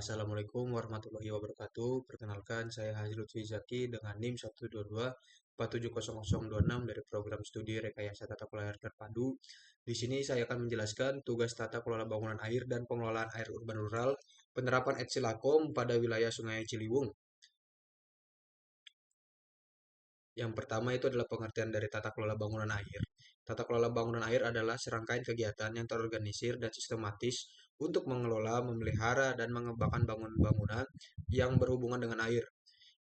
Assalamualaikum warahmatullahi wabarakatuh. Perkenalkan, saya Haji Lutfi Zaki dengan NIM 122470026 dari program studi Rekayasa Tata Kelola Air Terpadu. Di sini saya akan menjelaskan tugas tata kelola bangunan air dan pengelolaan air urban rural, penerapan Etsilakom pada wilayah Sungai Ciliwung. Yang pertama itu adalah pengertian dari tata kelola bangunan air. Tata kelola bangunan air adalah serangkaian kegiatan yang terorganisir dan sistematis untuk mengelola, memelihara, dan mengembangkan bangunan-bangunan yang berhubungan dengan air.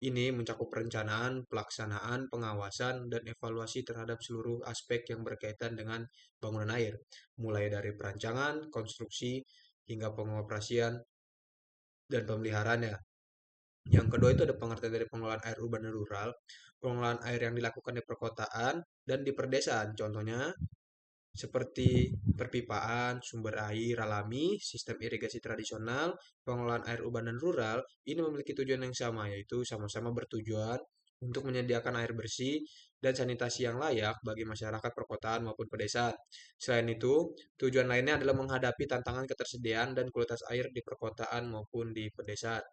Ini mencakup perencanaan, pelaksanaan, pengawasan, dan evaluasi terhadap seluruh aspek yang berkaitan dengan bangunan air, mulai dari perancangan, konstruksi, hingga pengoperasian dan pemeliharaannya. Yang kedua itu ada pengertian dari pengelolaan air urban dan rural. Pengelolaan air yang dilakukan di perkotaan dan di perdesaan. Contohnya seperti perpipaan, sumber air alami, sistem irigasi tradisional, pengelolaan air urban dan rural, ini memiliki tujuan yang sama, yaitu sama-sama bertujuan untuk menyediakan air bersih dan sanitasi yang layak bagi masyarakat perkotaan maupun pedesaan. Selain itu, tujuan lainnya adalah menghadapi tantangan ketersediaan dan kualitas air di perkotaan maupun di pedesaan.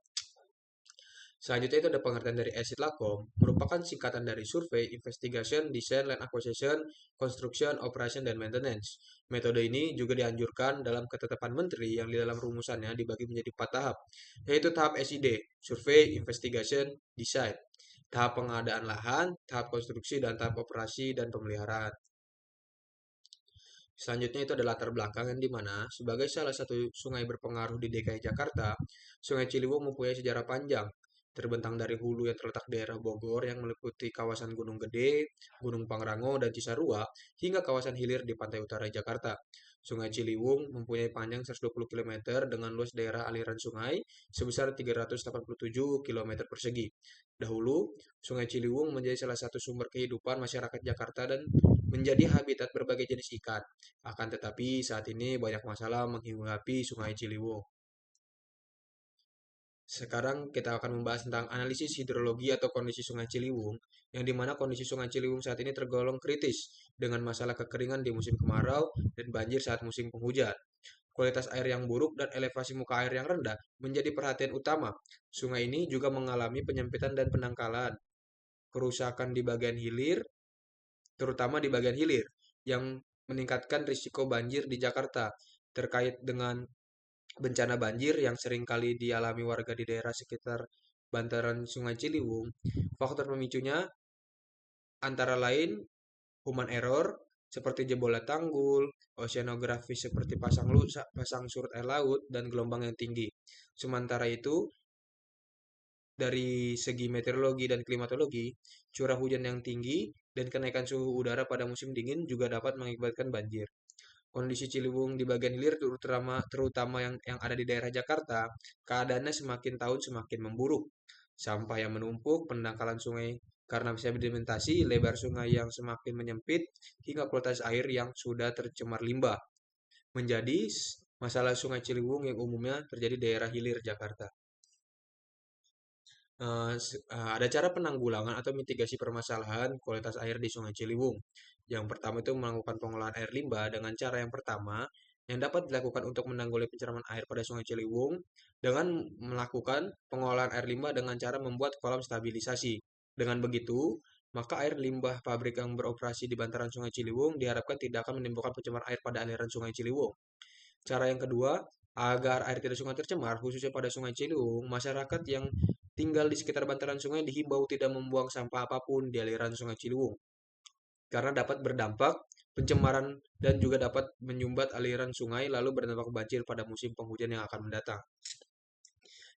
Selanjutnya itu ada pengertian dari exit lakom, merupakan singkatan dari survey, investigation, design, land acquisition, construction, operation, dan maintenance. Metode ini juga dianjurkan dalam ketetapan menteri yang di dalam rumusannya dibagi menjadi 4 tahap, yaitu tahap SID, survey, investigation, design, tahap pengadaan lahan, tahap konstruksi, dan tahap operasi dan pemeliharaan. Selanjutnya itu adalah latar belakang yang dimana sebagai salah satu sungai berpengaruh di DKI Jakarta, Sungai Ciliwung mempunyai sejarah panjang, terbentang dari hulu yang terletak di daerah Bogor yang meliputi kawasan Gunung Gede, Gunung Pangrango, dan Cisarua, hingga kawasan hilir di pantai utara Jakarta. Sungai Ciliwung mempunyai panjang 120 km dengan luas daerah aliran sungai sebesar 387 km persegi. Dahulu, Sungai Ciliwung menjadi salah satu sumber kehidupan masyarakat Jakarta dan menjadi habitat berbagai jenis ikan. Akan tetapi saat ini banyak masalah menghinggapi Sungai Ciliwung. Sekarang kita akan membahas tentang analisis hidrologi atau kondisi Sungai Ciliwung, yang dimana kondisi Sungai Ciliwung saat ini tergolong kritis dengan masalah kekeringan di musim kemarau dan banjir saat musim penghujan. Kualitas air yang buruk dan elevasi muka air yang rendah menjadi perhatian utama. Sungai ini juga mengalami penyempitan dan pendangkalan, kerusakan di bagian hilir, terutama di bagian hilir, yang meningkatkan risiko banjir di Jakarta. Terkait dengan bencana banjir yang sering kali dialami warga di daerah sekitar bantaran Sungai Ciliwung, faktor pemicunya antara lain human error seperti jebolan tanggul, oceanografi seperti pasang surut air laut, dan gelombang yang tinggi. Sementara itu, dari segi meteorologi dan klimatologi, curah hujan yang tinggi dan kenaikan suhu udara pada musim dingin juga dapat mengakibatkan banjir. Kondisi Ciliwung di bagian hilir terutama yang ada di daerah Jakarta, keadaannya semakin tahun semakin memburuk. Sampah yang menumpuk, pendangkalan sungai karena sedimentasi, lebar sungai yang semakin menyempit, hingga kualitas air yang sudah tercemar limbah. Menjadi masalah Sungai Ciliwung yang umumnya terjadi di daerah hilir Jakarta. Ada cara penanggulangan atau mitigasi permasalahan kualitas air di Sungai Ciliwung. Yang pertama itu melakukan pengolahan air limbah dengan cara yang pertama yang dapat dilakukan untuk menanggulangi pencemaran air pada Sungai Ciliwung dengan melakukan pengolahan air limbah dengan cara membuat kolam stabilisasi. Dengan begitu, maka air limbah pabrik yang beroperasi di bantaran Sungai Ciliwung diharapkan tidak akan menimbulkan pencemaran air pada aliran Sungai Ciliwung. Cara yang kedua, agar air tidak sungai tercemar, khususnya pada Sungai Ciliwung, masyarakat yang tinggal di sekitar bantaran sungai dihimbau tidak membuang sampah apapun di aliran Sungai Ciliwung, karena dapat berdampak pencemaran dan juga dapat menyumbat aliran sungai lalu berdampak banjir pada musim penghujan yang akan mendatang.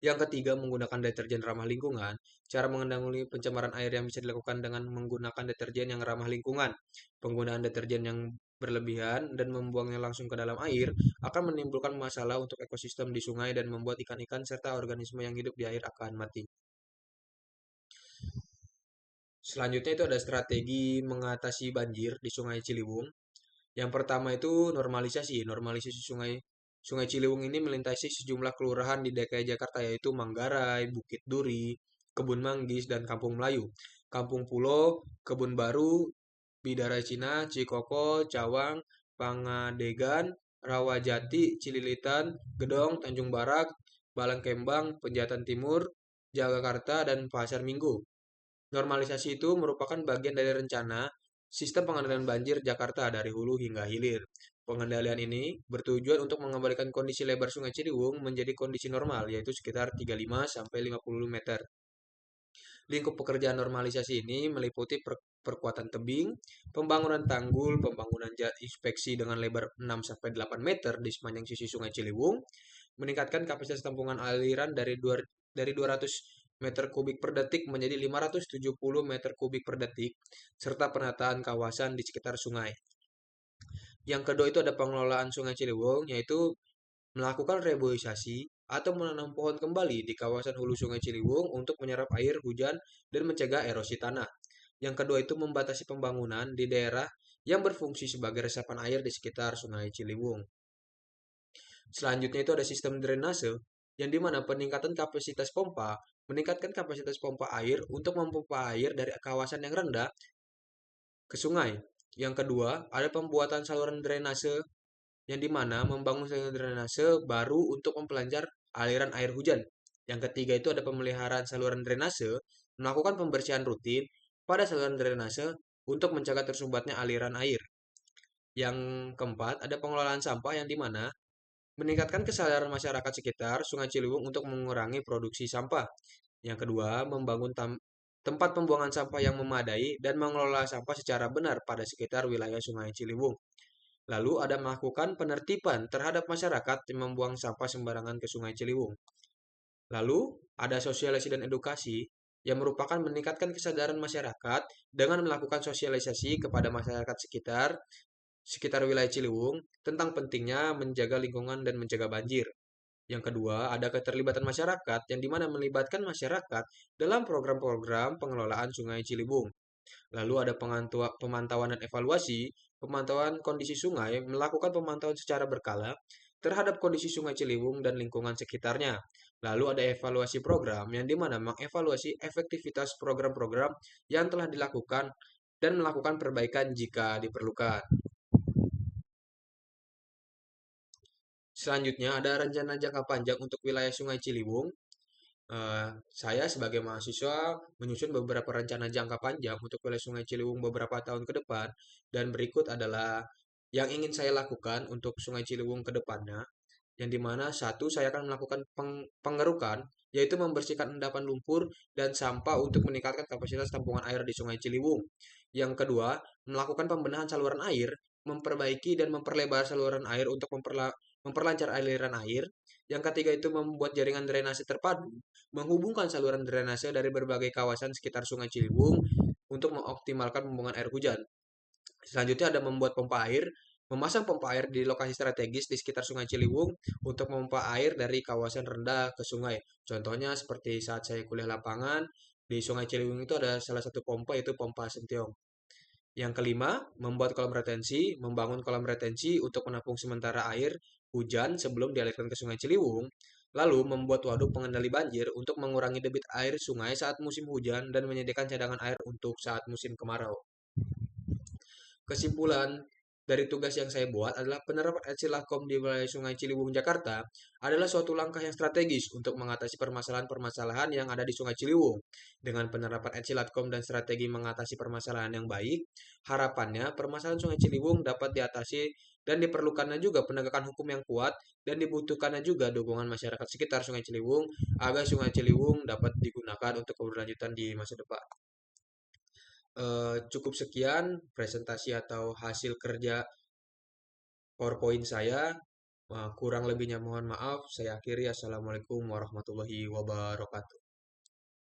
Yang ketiga, menggunakan deterjen ramah lingkungan. Cara menanggulangi pencemaran air yang bisa dilakukan dengan menggunakan deterjen yang ramah lingkungan. Penggunaan deterjen yang berlebihan dan membuangnya langsung ke dalam air akan menimbulkan masalah untuk ekosistem di sungai dan membuat ikan-ikan serta organisme yang hidup di air akan mati. Selanjutnya itu ada strategi mengatasi banjir di Sungai Ciliwung. Yang pertama itu normalisasi. Normalisasi sungai Sungai Ciliwung ini melintasi sejumlah kelurahan di DKI Jakarta yaitu Manggarai, Bukit Duri, Kebun Manggis, dan Kampung Melayu. Kampung Pulo, Kebun Baru, Bidara Cina, Cikoko, Cawang, Pangadegan, Rawajati, Cililitan, Gedong, Tanjung Barak, Balangkembang, Penjatan Timur, Jagakarsa, dan Pasar Minggu. Normalisasi itu merupakan bagian dari rencana sistem pengendalian banjir Jakarta dari hulu hingga hilir. Pengendalian ini bertujuan untuk mengembalikan kondisi lebar Sungai Ciliwung menjadi kondisi normal, yaitu sekitar 35 sampai 50 meter. Lingkup pekerjaan normalisasi ini meliputi perkuatan tebing, pembangunan tanggul, pembangunan jalur inspeksi dengan lebar 6 sampai 8 meter di sepanjang sisi Sungai Ciliwung, meningkatkan kapasitas tampungan aliran dari 200 meter kubik per detik menjadi 570 meter kubik per detik, serta penataan kawasan di sekitar sungai. Yang kedua itu ada pengelolaan Sungai Ciliwung, yaitu melakukan reboisasi atau menanam pohon kembali di kawasan hulu Sungai Ciliwung untuk menyerap air hujan dan mencegah erosi tanah. Yang kedua itu membatasi pembangunan di daerah yang berfungsi sebagai resapan air di sekitar Sungai Ciliwung. Selanjutnya itu ada sistem drainase, yang dimana peningkatan kapasitas pompa meningkatkan kapasitas pompa air untuk memompa air dari kawasan yang rendah ke sungai. Yang kedua, ada pembuatan saluran drainase yang dimana membangun saluran drainase baru untuk mempelancar aliran air hujan. Yang ketiga itu ada pemeliharaan saluran drainase, melakukan pembersihan rutin pada saluran drainase untuk mencegah tersumbatnya aliran air. Yang keempat, ada pengelolaan sampah yang dimana meningkatkan kesadaran masyarakat sekitar Sungai Ciliwung untuk mengurangi produksi sampah. Yang kedua, membangun tempat pembuangan sampah yang memadai dan mengelola sampah secara benar pada sekitar wilayah Sungai Ciliwung. Lalu ada melakukan penertiban terhadap masyarakat yang membuang sampah sembarangan ke Sungai Ciliwung. Lalu ada sosialisasi dan edukasi yang merupakan meningkatkan kesadaran masyarakat dengan melakukan sosialisasi kepada masyarakat sekitar wilayah Ciliwung tentang pentingnya menjaga lingkungan dan mencegah banjir. Yang kedua, ada keterlibatan masyarakat yang dimana melibatkan masyarakat dalam program-program pengelolaan Sungai Ciliwung. Lalu ada pemantauan dan evaluasi, pemantauan kondisi sungai, melakukan pemantauan secara berkala terhadap kondisi Sungai Ciliwung dan lingkungan sekitarnya. Lalu ada evaluasi program yang dimana mengevaluasi efektivitas program-program yang telah dilakukan dan melakukan perbaikan jika diperlukan. Selanjutnya ada rencana jangka panjang untuk wilayah Sungai Ciliwung. Saya sebagai mahasiswa menyusun beberapa rencana jangka panjang untuk wilayah Sungai Ciliwung beberapa tahun ke depan, dan berikut adalah yang ingin saya lakukan untuk Sungai Ciliwung ke depannya, yang dimana satu, saya akan melakukan pengerukan, yaitu membersihkan endapan lumpur dan sampah untuk meningkatkan kapasitas tampungan air di Sungai Ciliwung. Yang kedua, melakukan pembenahan saluran air, memperbaiki dan memperlebar saluran air untuk memperlancar aliran air. Yang ketiga itu membuat jaringan drainase terpadu, menghubungkan saluran drainase dari berbagai kawasan sekitar Sungai Ciliwung untuk mengoptimalkan pembuangan air hujan. Selanjutnya ada membuat pompa air, memasang pompa air di lokasi strategis di sekitar Sungai Ciliwung untuk memompa air dari kawasan rendah ke sungai. Contohnya seperti saat saya kuliah lapangan, di Sungai Ciliwung itu ada salah satu pompa, yaitu pompa Sentiong. Yang kelima, membuat kolam retensi, membangun kolam retensi untuk menampung sementara air hujan sebelum dialirkan ke Sungai Ciliwung. Lalu, membuat waduk pengendali banjir untuk mengurangi debit air sungai saat musim hujan dan menyediakan cadangan air untuk saat musim kemarau. Kesimpulan dari tugas yang saya buat adalah penerapan Etsilakom di wilayah Sungai Ciliwung, Jakarta adalah suatu langkah yang strategis untuk mengatasi permasalahan-permasalahan yang ada di Sungai Ciliwung. Dengan penerapan Etsilakom dan strategi mengatasi permasalahan yang baik, harapannya permasalahan Sungai Ciliwung dapat diatasi dan diperlukannya juga penegakan hukum yang kuat dan dibutuhkannya juga dukungan masyarakat sekitar Sungai Ciliwung agar Sungai Ciliwung dapat digunakan untuk keberlanjutan di masa depan. Cukup sekian presentasi atau hasil kerja PowerPoint saya. Kurang lebihnya mohon maaf. Saya akhiri. Assalamualaikum warahmatullahi wabarakatuh.